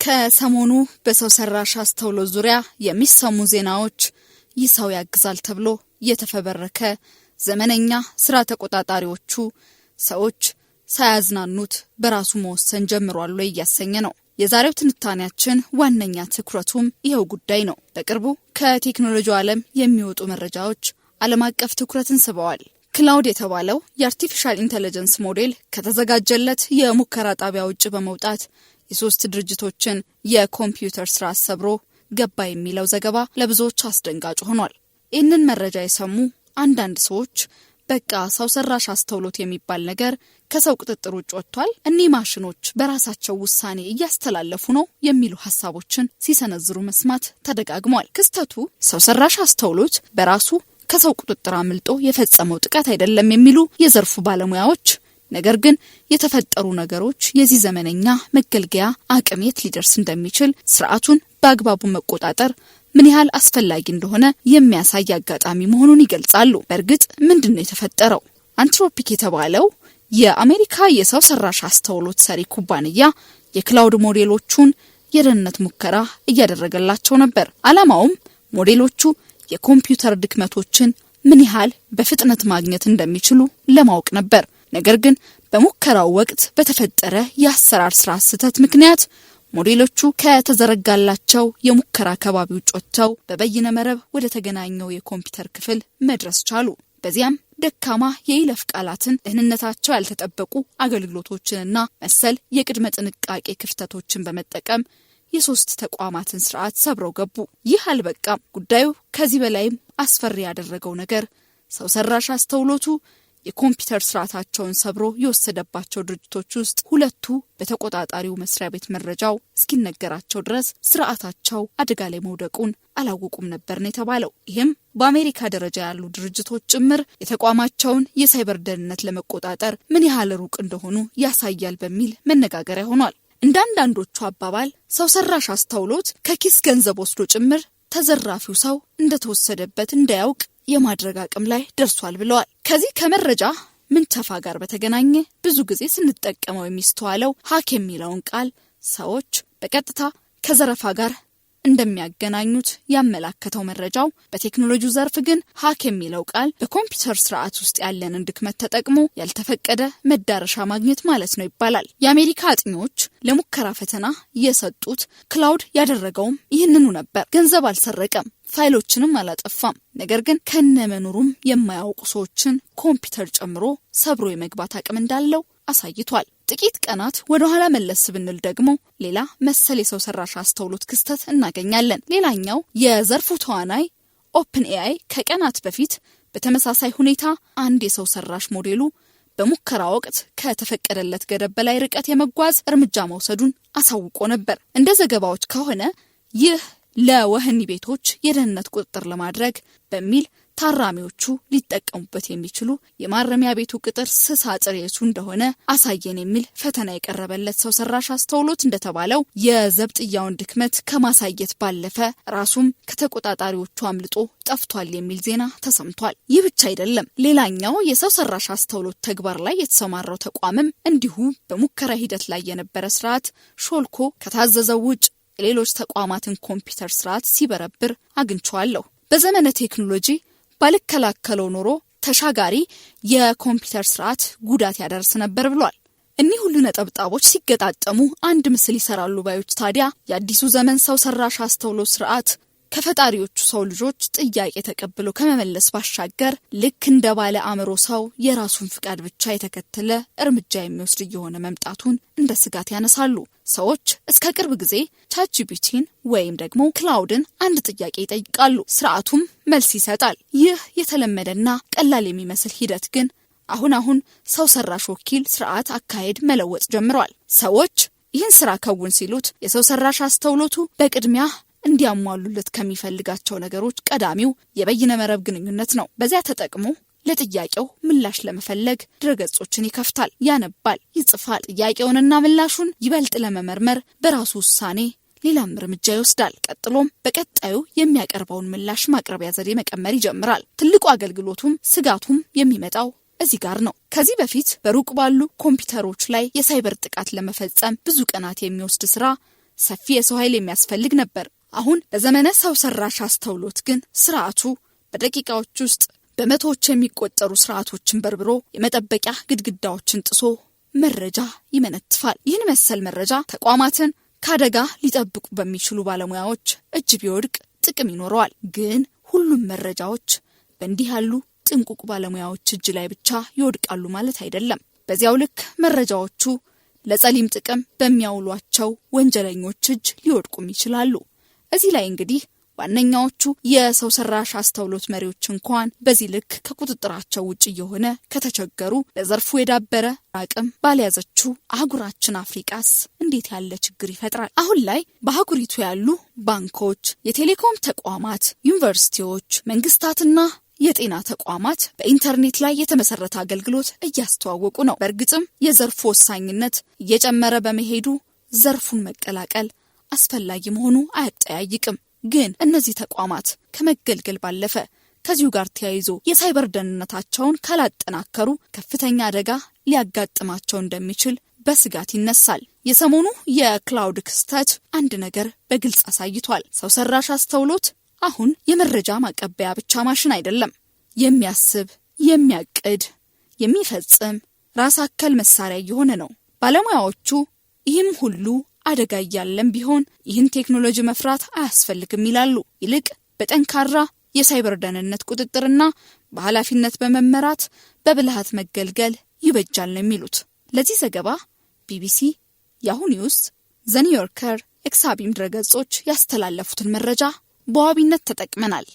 ከሰሞኑ በሰው ሰራሽ አስተውሎት ዙሪያ የሚሰሙ ዜናዎች ይሰው ያግዛል ተብሎ የተፈበረከ ዘመነኛ ስራ ተቆጣጣሪዎቹ ሰዎች ሳያዝናኑት በራሱ መወሰን ጀምሯል እያሰኘ ነው። የዛሬው ትንታኔያችን ዋነኛ ትኩረቱም ይሄው ጉዳይ ነው። በቅርቡ ከቴክኖሎጂው ዓለም የሚወጡ መረጃዎች ዓለም አቀፍ ትኩረትን ስበዋል። ክላውድ የተባለው የአርቲፊሻል ኢንተለጀንስ ሞዴል ከተዘጋጀለት የሙከራ ጣቢያ ውጭ በመውጣት የሶስት ድርጅቶችን የኮምፒውተር ስራ ሰብሮ ገባ የሚለው ዘገባ ለብዙዎች አስደንጋጭ ሆኗል። ይህንን መረጃ የሰሙ አንዳንድ ሰዎች በቃ ሰው ሰራሽ አስተውሎት የሚባል ነገር ከሰው ቁጥጥር ውጭ ወጥቷል፣ እኒህ ማሽኖች በራሳቸው ውሳኔ እያስተላለፉ ነው የሚሉ ሐሳቦችን ሲሰነዝሩ መስማት ተደጋግሟል። ክስተቱ ሰው ሰራሽ አስተውሎት በራሱ ከሰው ቁጥጥር አምልጦ የፈጸመው ጥቃት አይደለም የሚሉ የዘርፉ ባለሙያዎች፣ ነገር ግን የተፈጠሩ ነገሮች የዚህ ዘመነኛ መገልገያ አቅም የት ሊደርስ እንደሚችል ስርዓቱን በአግባቡ መቆጣጠር ምን ያህል አስፈላጊ እንደሆነ የሚያሳይ አጋጣሚ መሆኑን ይገልጻሉ። በእርግጥ ምንድነው የተፈጠረው? አንትሮፒክ የተባለው የአሜሪካ የሰው ሰራሽ አስተውሎት ሰሪ ኩባንያ የክላውድ ሞዴሎቹን የደህንነት ሙከራ እያደረገላቸው ነበር። ዓላማውም ሞዴሎቹ የኮምፒውተር ድክመቶችን ምን ያህል በፍጥነት ማግኘት እንደሚችሉ ለማወቅ ነበር። ነገር ግን በሙከራው ወቅት በተፈጠረ የአሰራር ስርዓት ስህተት ምክንያት ሞዴሎቹ ከተዘረጋላቸው የሙከራ አካባቢ ውጭ ወጥተው በበይነ መረብ ወደ ተገናኘው የኮምፒውተር ክፍል መድረስ ቻሉ። በዚያም ደካማ የይለፍ ቃላትን፣ ደህንነታቸው ያልተጠበቁ አገልግሎቶችንና መሰል የቅድመ ጥንቃቄ ክፍተቶችን በመጠቀም የሶስት ተቋማትን ስርዓት ሰብረው ገቡ። ይህ አልበቃም። ጉዳዩ ከዚህ በላይም አስፈሪ ያደረገው ነገር ሰው ሰራሽ አስተውሎቱ የኮምፒውተር ስርዓታቸውን ሰብሮ የወሰደባቸው ድርጅቶች ውስጥ ሁለቱ በተቆጣጣሪው መስሪያ ቤት መረጃው እስኪነገራቸው ድረስ ስርዓታቸው አደጋ ላይ መውደቁን አላወቁም ነበር ነው የተባለው። ይህም በአሜሪካ ደረጃ ያሉ ድርጅቶች ጭምር የተቋማቸውን የሳይበር ደህንነት ለመቆጣጠር ምን ያህል ሩቅ እንደሆኑ ያሳያል በሚል መነጋገሪያ ሆኗል። እንደ አንዳንዶቹ አባባል ሰው ሰራሽ አስተውሎት ከኪስ ገንዘብ ወስዶ ጭምር ተዘራፊው ሰው እንደተወሰደበት እንዳያውቅ የማድረግ አቅም ላይ ደርሷል ብለዋል። ከዚህ ከመረጃ ምንተፋ ጋር በተገናኘ ብዙ ጊዜ ስንጠቀመው የሚስተዋለው ሀክ የሚለውን ቃል ሰዎች በቀጥታ ከዘረፋ ጋር እንደሚያገናኙት ያመላከተው መረጃው፣ በቴክኖሎጂው ዘርፍ ግን ሀክ የሚለው ቃል በኮምፒውተር ስርዓት ውስጥ ያለንን ድክመት ተጠቅሞ ያልተፈቀደ መዳረሻ ማግኘት ማለት ነው ይባላል። የአሜሪካ አጥኚዎች ለሙከራ ፈተና የሰጡት ክላውድ ያደረገውም ይህንኑ ነበር። ገንዘብ አልሰረቀም፣ ፋይሎችንም አላጠፋም። ነገር ግን ከነመኖሩም የማያውቁ ሰዎችን ኮምፒውተር ጨምሮ ሰብሮ የመግባት አቅም እንዳለው አሳይቷል። ጥቂት ቀናት ወደ ኋላ መለስ ብንል ደግሞ ሌላ መሰል የሰው ሰራሽ አስተውሎት ክስተት እናገኛለን። ሌላኛው የዘርፉ ተዋናይ ኦፕን ኤአይ ከቀናት በፊት በተመሳሳይ ሁኔታ አንድ የሰው ሰራሽ ሞዴሉ በሙከራ ወቅት ከተፈቀደለት ገደብ በላይ ርቀት የመጓዝ እርምጃ መውሰዱን አሳውቆ ነበር። እንደ ዘገባዎች ከሆነ ይህ ለወህኒ ቤቶች የደህንነት ቁጥጥር ለማድረግ በሚል ታራሚዎቹ ሊጠቀሙበት የሚችሉ የማረሚያ ቤቱ ቅጥር ስስ አጥር የቱ እንደሆነ አሳየን የሚል ፈተና የቀረበለት ሰው ሰራሽ አስተውሎት እንደተባለው የዘብጥያውን ድክመት ከማሳየት ባለፈ ራሱም ከተቆጣጣሪዎቹ አምልጦ ጠፍቷል የሚል ዜና ተሰምቷል። ይህ ብቻ አይደለም። ሌላኛው የሰው ሰራሽ አስተውሎት ተግባር ላይ የተሰማራው ተቋምም እንዲሁ በሙከራ ሂደት ላይ የነበረ ስርዓት ሾልኮ ከታዘዘው ውጭ ሌሎች ተቋማትን ኮምፒውተር ስርዓት ሲበረብር አግኝቼዋለሁ። በዘመነ ቴክኖሎጂ ባልከላከለው ኖሮ ተሻጋሪ የኮምፒውተር ስርዓት ጉዳት ያደርስ ነበር ብሏል። እኒህ ሁሉ ነጠብጣቦች ሲገጣጠሙ አንድ ምስል ይሰራሉ ባዮች ታዲያ የአዲሱ ዘመን ሰው ሰራሽ አስተውሎት ስርዓት ከፈጣሪዎቹ ሰው ልጆች ጥያቄ ተቀብሎ ከመመለስ ባሻገር ልክ እንደ ባለ አእምሮ ሰው የራሱን ፍቃድ ብቻ የተከተለ እርምጃ የሚወስድ እየሆነ መምጣቱን እንደ ስጋት ያነሳሉ። ሰዎች እስከ ቅርብ ጊዜ ቻትጂፒቲን ወይም ደግሞ ክላውድን አንድ ጥያቄ ይጠይቃሉ፣ ስርዓቱም መልስ ይሰጣል። ይህ የተለመደና ቀላል የሚመስል ሂደት ግን አሁን ሰው ሰራሽ ወኪል ስርዓት አካሄድ መለወጥ ጀምሯል። ሰዎች ይህን ስራ ከውን ሲሉት የሰው ሰራሽ አስተውሎቱ በቅድሚያ እንዲያሟሉለት ከሚፈልጋቸው ነገሮች ቀዳሚው የበይነ መረብ ግንኙነት ነው። በዚያ ተጠቅሞ ለጥያቄው ምላሽ ለመፈለግ ድረገጾችን ይከፍታል፣ ያነባል፣ ይጽፋል። ጥያቄውንና ምላሹን ይበልጥ ለመመርመር በራሱ ውሳኔ ሌላም እርምጃ ይወስዳል። ቀጥሎም በቀጣዩ የሚያቀርበውን ምላሽ ማቅረቢያ ዘዴ መቀመር ይጀምራል። ትልቁ አገልግሎቱም ስጋቱም የሚመጣው እዚህ ጋር ነው። ከዚህ በፊት በሩቅ ባሉ ኮምፒውተሮች ላይ የሳይበር ጥቃት ለመፈጸም ብዙ ቀናት የሚወስድ ስራ ሰፊ የሰው ኃይል የሚያስፈልግ ነበር። አሁን በዘመነ ሰው ሰራሽ አስተውሎት ግን ስርዓቱ በደቂቃዎች ውስጥ በመቶዎች የሚቆጠሩ ስርዓቶችን በርብሮ የመጠበቂያ ግድግዳዎችን ጥሶ መረጃ ይመነትፋል። ይህን መሰል መረጃ ተቋማትን ከአደጋ ሊጠብቁ በሚችሉ ባለሙያዎች እጅ ቢወድቅ ጥቅም ይኖረዋል። ግን ሁሉም መረጃዎች በእንዲህ ያሉ ጥንቁቅ ባለሙያዎች እጅ ላይ ብቻ ይወድቃሉ ማለት አይደለም። በዚያው ልክ መረጃዎቹ ለጸሊም ጥቅም በሚያውሏቸው ወንጀለኞች እጅ ሊወድቁም ይችላሉ። እዚህ ላይ እንግዲህ ዋነኛዎቹ የሰው ሰራሽ አስተውሎት መሪዎች እንኳን በዚህ ልክ ከቁጥጥራቸው ውጭ የሆነ ከተቸገሩ ለዘርፉ የዳበረ አቅም ባልያዘችው አህጉራችን አፍሪካስ እንዴት ያለ ችግር ይፈጥራል? አሁን ላይ በአህጉሪቱ ያሉ ባንኮች፣ የቴሌኮም ተቋማት፣ ዩኒቨርሲቲዎች፣ መንግስታትና የጤና ተቋማት በኢንተርኔት ላይ የተመሰረተ አገልግሎት እያስተዋወቁ ነው። በእርግጥም የዘርፉ ወሳኝነት እየጨመረ በመሄዱ ዘርፉን መቀላቀል አስፈላጊ መሆኑ አያጠያይቅም። ግን እነዚህ ተቋማት ከመገልገል ባለፈ ከዚሁ ጋር ተያይዞ የሳይበር ደህንነታቸውን ካላጠናከሩ ከፍተኛ አደጋ ሊያጋጥማቸው እንደሚችል በስጋት ይነሳል። የሰሞኑ የክላውድ ክስተት አንድ ነገር በግልጽ አሳይቷል። ሰው ሰራሽ አስተውሎት አሁን የመረጃ ማቀበያ ብቻ ማሽን አይደለም። የሚያስብ፣ የሚያቅድ፣ የሚፈጽም ራስ አከል መሳሪያ እየሆነ ነው። ባለሙያዎቹ ይህም ሁሉ አደጋ እያለም ቢሆን ይህን ቴክኖሎጂ መፍራት አያስፈልግም ይላሉ። ይልቅ በጠንካራ የሳይበር ደህንነት ቁጥጥርና በኃላፊነት በመመራት በብልሃት መገልገል ይበጃል ነው የሚሉት። ለዚህ ዘገባ ቢቢሲ፣ ያሁ ኒውስ፣ ዘ ኒውዮርከር፣ ኤክሳቢም ድረገጾች ያስተላለፉትን መረጃ በዋቢነት ተጠቅመናል።